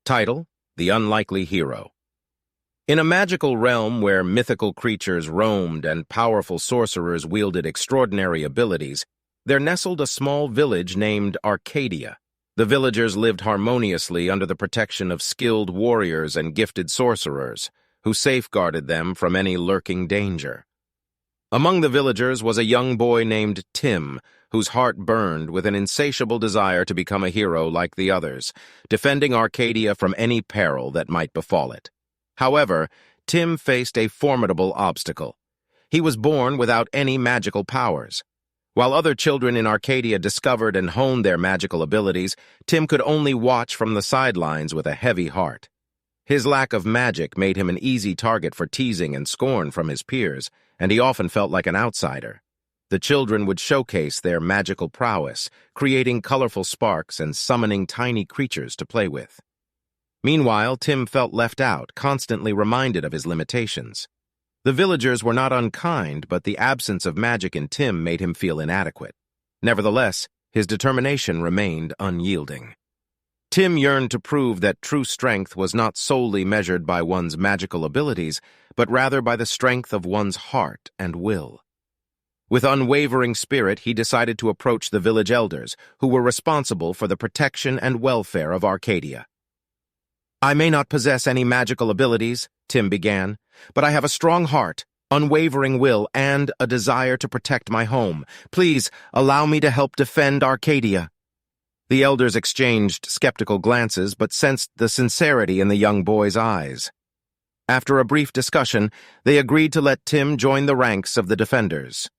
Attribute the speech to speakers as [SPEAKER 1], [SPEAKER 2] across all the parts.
[SPEAKER 1] Title: The Unlikely Hero. In a magical realm where mythical creatures roamed and powerful sorcerers wielded extraordinary abilities, there nestled a small village named Arcadia. The villagers lived harmoniously under the protection of skilled warriors and gifted sorcerers, who safeguarded them from any lurking danger. Among the villagers was a young boy named Tim, whose heart burned with an insatiable desire to become a hero like the others, defending Arcadia from any peril that might befall it. However, Tim faced a formidable obstacle. He was born without any magical powers. While other children in Arcadia discovered and honed their magical abilities, Tim could only watch from the sidelines with a heavy heart. His lack of magic made him an easy target for teasing and scorn from his peers, and he often felt like an outsider. The children would showcase their magical prowess, creating colorful sparks and summoning tiny creatures to play with. Meanwhile, Tim felt left out, constantly reminded of his limitations. The villagers were not unkind, but the absence of magic in Tim made him feel inadequate. Nevertheless, his determination remained unyielding. Tim yearned to prove that true strength was not solely measured by one's magical abilities, but rather by the strength of one's heart and will. With unwavering spirit, he decided to approach the village elders, who were responsible for the protection and welfare of Arcadia. "I may not possess any magical abilities," Tim began, "but I have a strong heart, unwavering will, and a desire to protect my home. Please allow me to help defend Arcadia." The elders exchanged skeptical glances, but sensed the sincerity in the young boy's eyes. After a brief discussion, they agreed to let Tim join the ranks of the defenders.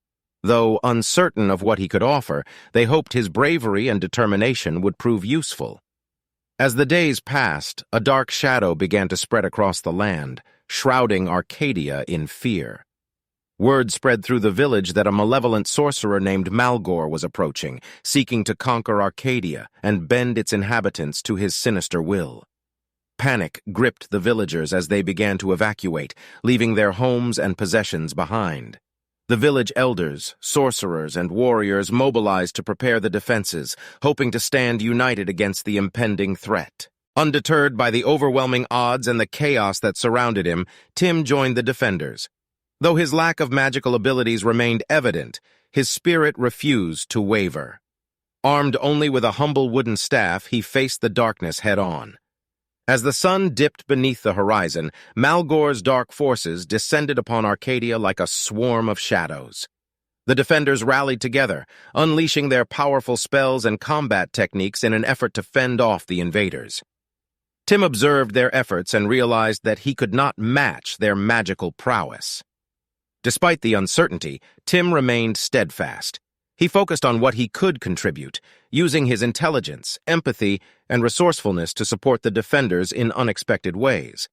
[SPEAKER 1] Though uncertain of what he could offer, they hoped his bravery and determination would prove useful. As the days passed, a dark shadow began to spread across the land, shrouding Arcadia in fear. Word spread through the village that a malevolent sorcerer named Malgore was approaching, seeking to conquer Arcadia and bend its inhabitants to his sinister will. Panic gripped the villagers as they began to evacuate, leaving their homes and possessions behind. The village elders, sorcerers, and warriors mobilized to prepare the defenses, hoping to stand united against the impending threat. Undeterred by the overwhelming odds and the chaos that surrounded him, Tim joined the defenders. Though his lack of magical abilities remained evident, his spirit refused to waver. Armed only with a humble wooden staff, he faced the darkness head-on. As the sun dipped beneath the horizon, Malgore's dark forces descended upon Arcadia like a swarm of shadows. The defenders rallied together, unleashing their powerful spells and combat techniques in an effort to fend off the invaders. Tim observed their efforts and realized that he could not match their magical prowess. Despite the uncertainty, Tim remained steadfast. He focused on what he could contribute, using his intelligence, empathy, and resourcefulness to support the defenders in unexpected ways.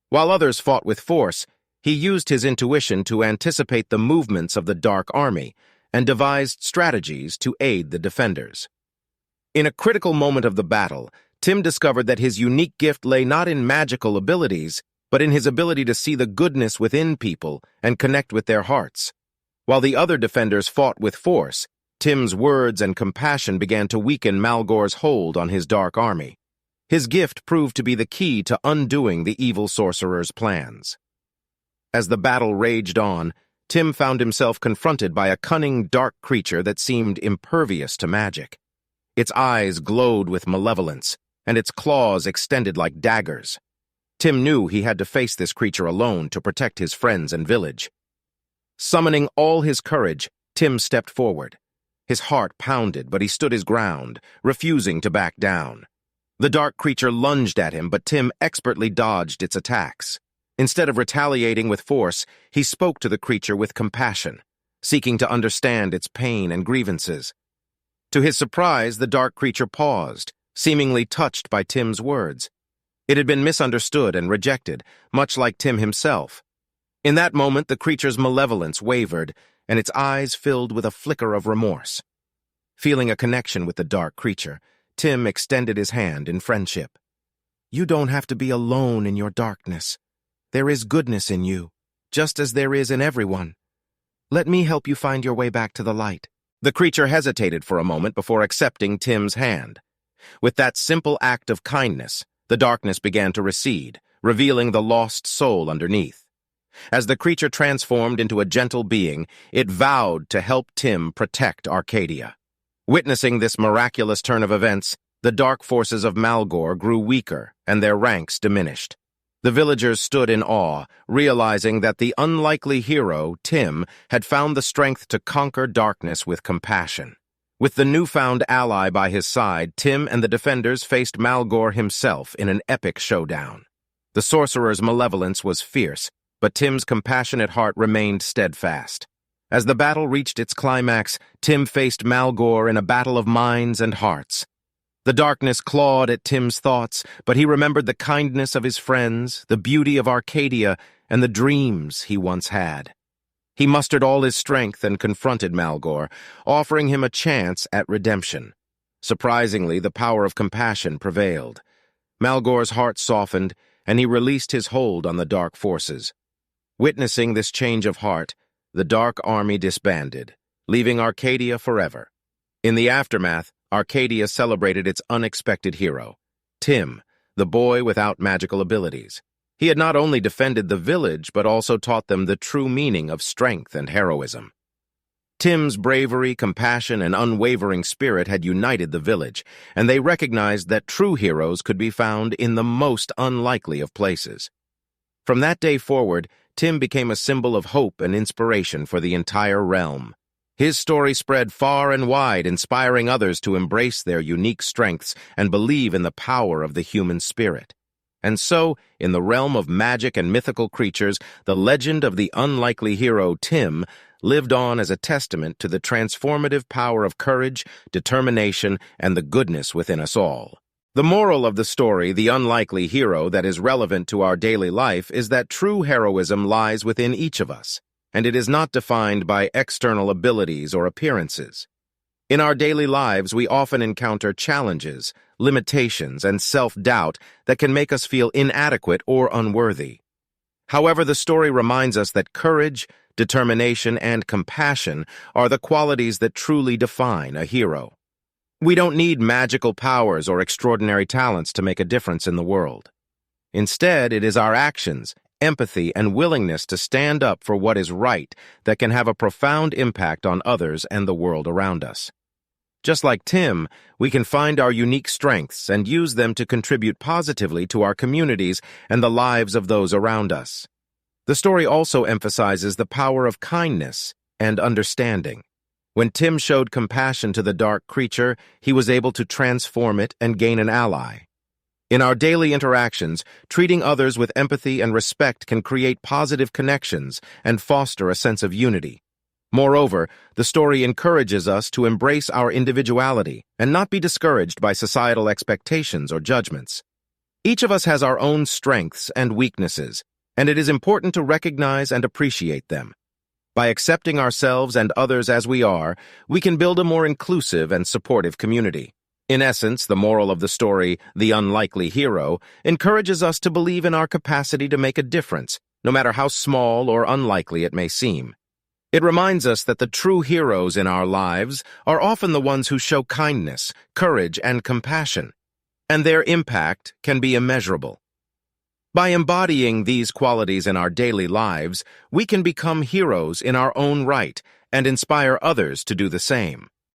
[SPEAKER 1] While others fought with force, he used his intuition to anticipate the movements of the Dark Army and devised strategies to aid the defenders. In a critical moment of the battle, Tim discovered that his unique gift lay not in magical abilities, but in his ability to see the goodness within people and connect with their hearts. While the other defenders fought with force, Tim's words and compassion began to weaken Malgore's hold on his dark army. His gift proved to be the key to undoing the evil sorcerer's plans. As the battle raged on, Tim found himself confronted by a cunning, dark creature that seemed impervious to magic. Its eyes glowed with malevolence, and its claws extended like daggers. Tim knew he had to face this creature alone to protect his friends and village. Summoning all his courage, Tim stepped forward. His heart pounded, but he stood his ground, refusing to back down. The dark creature lunged at him, but Tim expertly dodged its attacks. Instead of retaliating with force, he spoke to the creature with compassion, seeking to understand its pain and grievances. To his surprise, the dark creature paused, seemingly touched by Tim's words. It had been misunderstood and rejected, much like Tim himself. In that moment, the creature's malevolence wavered, and its eyes filled with a flicker of remorse. Feeling a connection with the dark creature, Tim extended his hand in friendship. "You don't have to be alone in your darkness. There is goodness in you, just as there is in everyone. Let me help you find your way back to the light." The creature hesitated for a moment before accepting Tim's hand. With that simple act of kindness, The darkness began to recede, revealing the lost soul underneath. As the creature transformed into a gentle being, it vowed to help Tim protect Arcadia. Witnessing this miraculous turn of events, the dark forces of Malgore grew weaker and their ranks diminished. The villagers stood in awe, realizing that the unlikely hero, Tim, had found the strength to conquer darkness with compassion. With the newfound ally by his side, Tim and the defenders faced Malgore himself in an epic showdown. The sorcerer's malevolence was fierce, but Tim's compassionate heart remained steadfast. As the battle reached its climax, Tim faced Malgore in a battle of minds and hearts. The darkness clawed at Tim's thoughts, but he remembered the kindness of his friends, the beauty of Arcadia, and the dreams he once had. He mustered all his strength and confronted Malgore, offering him a chance at redemption. Surprisingly, the power of compassion prevailed. Malgore's heart softened, and he released his hold on the dark forces. Witnessing this change of heart, the dark army disbanded, leaving Arcadia forever. In the aftermath, Arcadia celebrated its unexpected hero, Tim, the boy without magical abilities. He had not only defended the village, but also taught them the true meaning of strength and heroism. Tim's bravery, compassion, and unwavering spirit had united the village, and they recognized that true heroes could be found in the most unlikely of places. From that day forward, Tim became a symbol of hope and inspiration for the entire realm. His story spread far and wide, inspiring others to embrace their unique strengths and believe in the power of the human spirit. And so, in the realm of magic and mythical creatures, the legend of the unlikely hero Tim lived on as a testament to the transformative power of courage, determination, and the goodness within us all. The moral of the story, the unlikely hero that is relevant to our daily life, is that true heroism lies within each of us, and it is not defined by external abilities or appearances. In our daily lives, we often encounter challenges, limitations, and self-doubt that can make us feel inadequate or unworthy. However, the story reminds us that courage, determination, and compassion are the qualities that truly define a hero. We don't need magical powers or extraordinary talents to make a difference in the world. Instead, it is our actions, empathy, and willingness to stand up for what is right that can have a profound impact on others and the world around us. Just like Tim, we can find our unique strengths and use them to contribute positively to our communities and the lives of those around us. The story also emphasizes the power of kindness and understanding. When Tim showed compassion to the dark creature, he was able to transform it and gain an ally. In our daily interactions, treating others with empathy and respect can create positive connections and foster a sense of unity. Moreover, the story encourages us to embrace our individuality and not be discouraged by societal expectations or judgments. Each of us has our own strengths and weaknesses, and it is important to recognize and appreciate them. By accepting ourselves and others as we are, we can build a more inclusive and supportive community. In essence, the moral of the story, The Unlikely Hero, encourages us to believe in our capacity to make a difference, no matter how small or unlikely it may seem. It reminds us that the true heroes in our lives are often the ones who show kindness, courage, and compassion, and their impact can be immeasurable. By embodying these qualities in our daily lives, we can become heroes in our own right and inspire others to do the same.